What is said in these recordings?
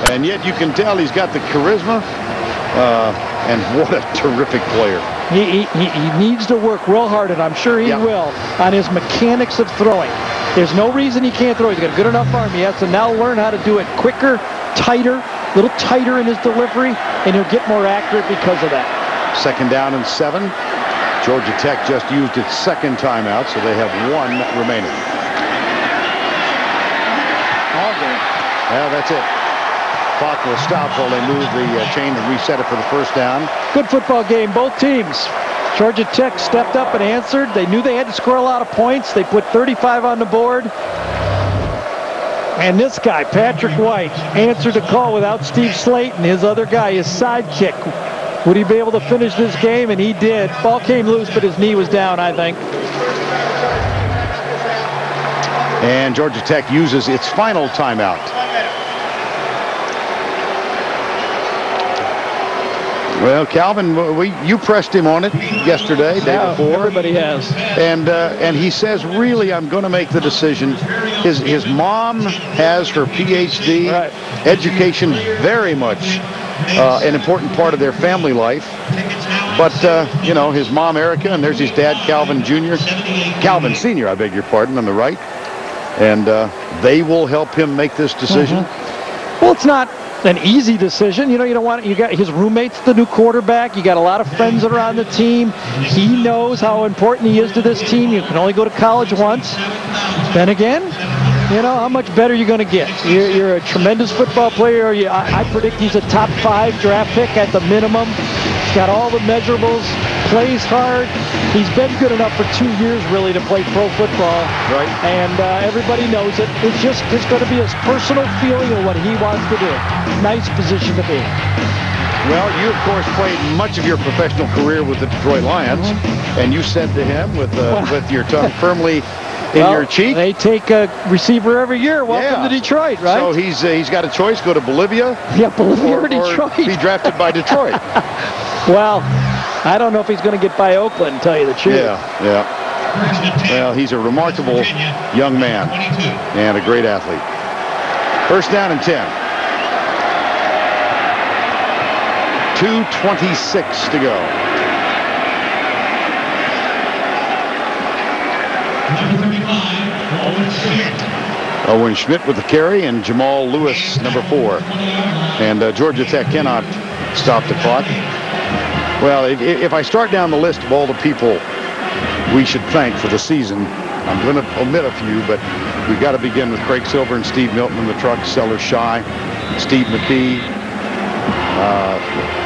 And yet you can tell he's got the charisma. And what a terrific player. He needs to work real hard, and I'm sure he will, on his mechanics of throwing. There's no reason he can't throw. He's got a good enough arm. He has to now learn how to do it quicker, tighter, a little tighter in his delivery, and he'll get more accurate because of that. 2nd down and 7. Georgia Tech just used its 2nd timeout, so they have 1 remaining. All good. Yeah, that's it. Clock will stop while they move the chain and reset it for the 1st down. Good football game, both teams. Georgia Tech stepped up and answered. They knew they had to score a lot of points. They put 35 on the board. And this guy, Patrick White, answered the call without Steve Slayton, his other guy, his sidekick. Would he be able to finish this game? And he did. Ball came loose, but his knee was down, I think. And Georgia Tech uses its final timeout. Well, Calvin, you pressed him on it yesterday, day before. Everybody has. And he says, really, I'm going to make the decision. His mom has her PhD. Right. Education, very much an important part of their family life. But, you know, his mom, Erica, and there's his dad, Calvin Jr. Calvin Sr., I beg your pardon, on the right. And they will help him make this decision. Well, it's not an easy decision. You know, you don't want it. You got his roommate's the new quarterback. You got a lot of friends that are on the team. He knows how important he is to this team. You can only go to college once. Then again, you know, how much better you're going to get. You're a tremendous football player. I predict he's a top 5 draft pick at the minimum. He's got all the measurables, plays hard. He's been good enough for 2 years, really, to play pro football. Right. And everybody knows it. It's going to be his personal feeling of what he wants to do. Nice position to be. Well, you, of course, played much of your professional career with the Detroit Lions. And you said to him with your tongue firmly in your cheek. They take a receiver every year. Welcome to Detroit, right? So he's got a choice: go to Bolivia, Bolivia or Detroit, or be drafted by Detroit. Well, I don't know if he's going to get by Oakland, to tell you the truth. Yeah. Well, he's a remarkable young man and a great athlete. 1st down and 10. 2:26 to go. Owen Schmidt with the carry, and Jamal Lewis, number 4. And Georgia Tech cannot stop the clock. Well, if I start down the list of all the people we should thank for the season, I'm going to omit a few, but we've got to begin with Craig Silver and Steve Milton in the truck, Sellers Shy, Steve McKee,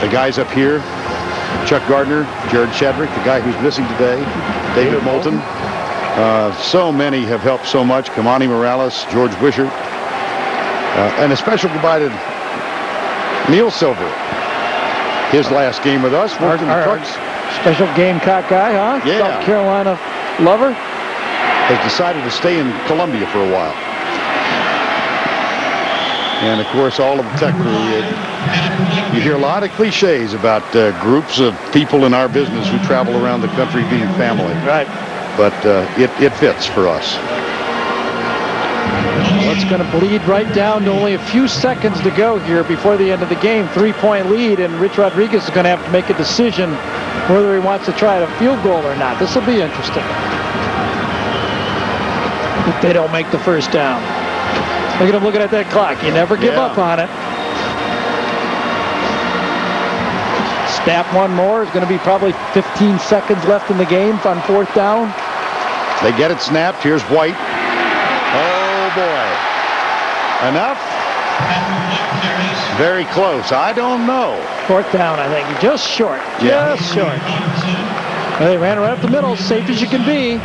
the guys up here, Chuck Gardner, Jared Shadrick, the guy who's missing today, David Moulton. So many have helped so much. Kamani Morales, George Wishart, and a special goodbye to Neil Silver. His last game with us, worked in the trucks. Special Gamecock guy, huh? Yeah. South Carolina lover. Has decided to stay in Columbia for a while. And, of course, all of the Tech crew. You hear a lot of cliches about groups of people in our business who travel around the country being family. Right. But it fits for us. Well, it's going to bleed right down to only a few seconds to go here before the end of the game. 3-point lead, and Rich Rodriguez is going to have to make a decision whether he wants to try a field goal or not. This will be interesting if they don't make the 1st down. Look at him looking at that clock. You never give up on it. Snap one more. It's going to be probably 15 seconds left in the game on 4th down. They get it snapped. Here's White. Oh, boy. Enough? Very close. I don't know. 4th down, I think. Just short. Yeah. Just short. Well, they ran right up the middle, safe as you can be.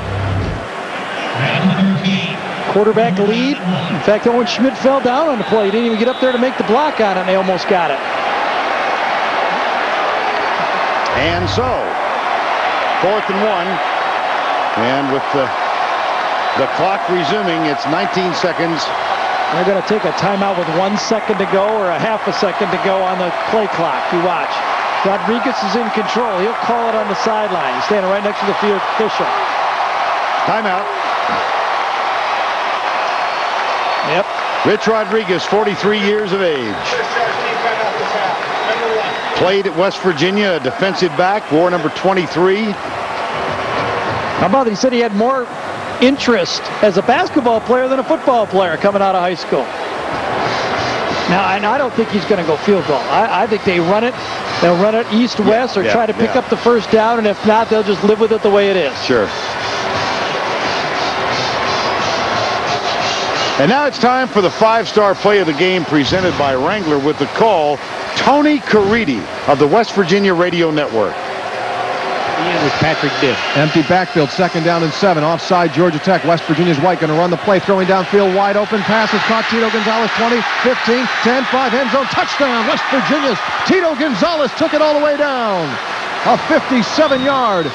Quarterback lead. In fact, Owen Schmidt fell down on the play. He didn't even get up there to make the block on it, and they almost got it. And so, 4th and 1. And with the clock resuming, it's 19 seconds. They're going to take a timeout with 1 second to go or a half a second to go on the play clock. You watch. Rodriguez is in control. He'll call it on the sideline. He's standing right next to the field official. Timeout. Yep. Rich Rodriguez, 43 years of age. Played at West Virginia, a defensive back, wore number 23. How about he said he had more interest as a basketball player than a football player coming out of high school. Now, and I don't think he's going to go field goal. I think they run it. They'll run it east-west or try to pick up the first down, and if not, they'll just live with it the way it is. Sure. And now it's time for the five-star play of the game presented by Wrangler with the call, Tony Caridi of the West Virginia Radio Network. With Patrick Dibb. Empty backfield, 2nd down and 7. Offside, Georgia Tech. West Virginia's White going to run the play, throwing downfield, wide open. Pass is caught. Tito Gonzalez, 20, 15, 10, 5, end zone, touchdown. West Virginia's Tito Gonzalez took it all the way down. A 57-yard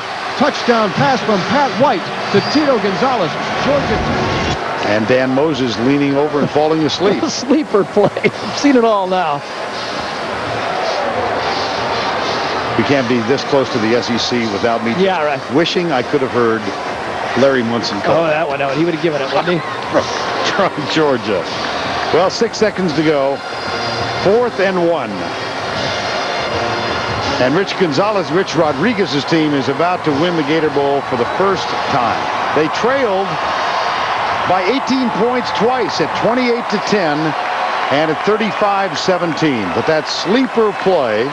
touchdown pass from Pat White to Tito Gonzalez. Georgia Tech. And Dan Moses leaning over and falling asleep. Sleeper play. I've seen it all now. We can't be this close to the SEC without me wishing I could have heard Larry Munson call. Oh, that one. He would have given it, wouldn't he? From Georgia. Well, 6 seconds to go. 4th and 1. And Rich Rodriguez's team is about to win the Gator Bowl for the first time. They trailed by 18 points twice at 28-10 and at 35-17. But that sleeper play,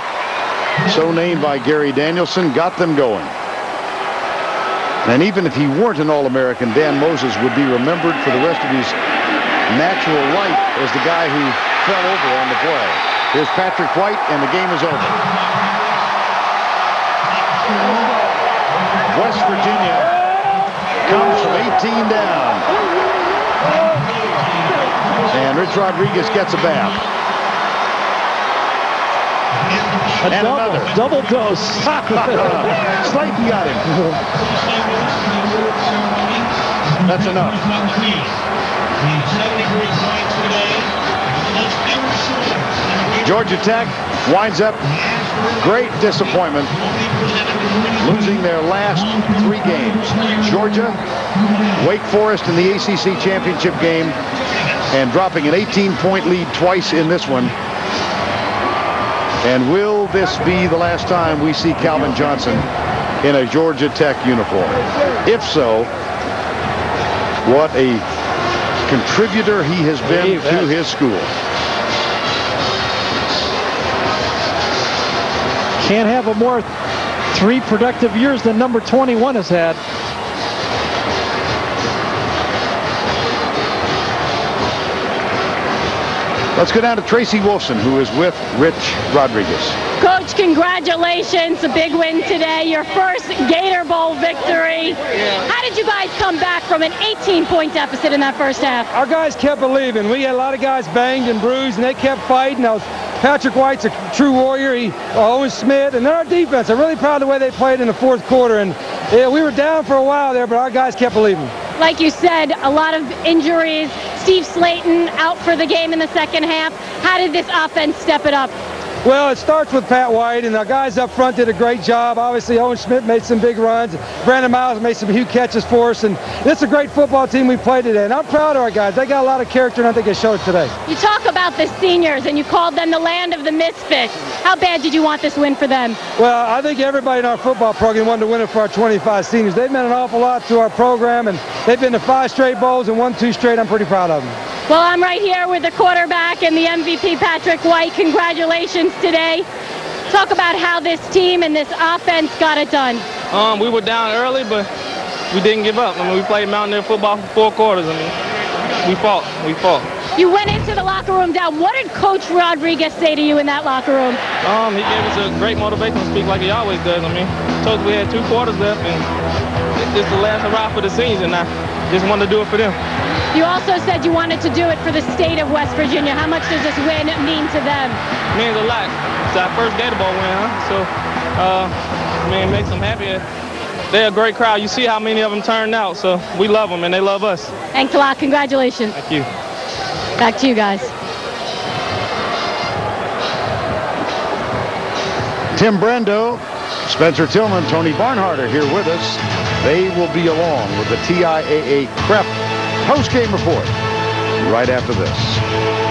so named by Gary Danielson, got them going. And even if he weren't an All-American, Dan Moses would be remembered for the rest of his natural life as the guy who fell over on the play. Here's Patrick White, and the game is over. West Virginia comes from 18 down. And Rich Rodriguez gets a bath. And another. Double dose. Slayton got him. That's enough. Georgia Tech winds up, great disappointment, losing their last 3 games. Georgia, Wake Forest in the ACC championship game, and dropping an 18-point lead twice in this one. And will this be the last time we see Calvin Johnson in a Georgia Tech uniform? If so, what a contributor he has been to his school. Can't have a more 3 productive years than number 21 has had. Let's go down to Tracy Wolfson, who is with Rich Rodriguez. Coach, congratulations. A big win today. Your first Gator Bowl victory. How did you guys come back from an 18-point deficit in that first half? Our guys kept believing. We had a lot of guys banged and bruised, and they kept fighting. Patrick White's a true warrior. Owen Smith, and our defense. I'm really proud of the way they played in the 4th quarter. And we were down for a while there, but our guys kept believing. Like you said, a lot of injuries. Steve Slayton out for the game in the second half. How did this offense step it up? Well, it starts with Pat White, and our guys up front did a great job. Obviously, Owen Smith made some big runs. Brandon Miles made some huge catches for us, and it's a great football team we played today. And I'm proud of our guys. They got a lot of character, and I think they showed it today. You talk about the seniors, and you called them the land of the misfits. How bad did you want this win for them? Well, I think everybody in our football program wanted to win it for our 25 seniors. They've meant an awful lot to our program, and they've been to 5 straight bowls and won 2 straight. I'm pretty proud of them. Well, I'm right here with the quarterback and the MVP, Patrick White. Congratulations today. Talk about how this team and this offense got it done. We were down early, but we didn't give up. I mean, we played Mountaineer football for 4 quarters. I mean, we fought. You went into the locker room down. What did Coach Rodriguez say to you in that locker room? He gave us a great motivational speech like he always does. I mean, told us we had 2 quarters left, and it's the last hurrah for the season. I just wanted to do it for them. You also said you wanted to do it for the state of West Virginia. How much does this win mean to them? It means a lot. It's our first Gator Bowl win, huh? So, it makes them happy. They're a great crowd. You see how many of them turned out, so we love them, and they love us. Thanks a lot. Congratulations. Thank you. Back to you guys. Tim Brando, Spencer Tillman, Tony Barnhart are here with us. They will be along with the TIAA Prep post-game report right after this.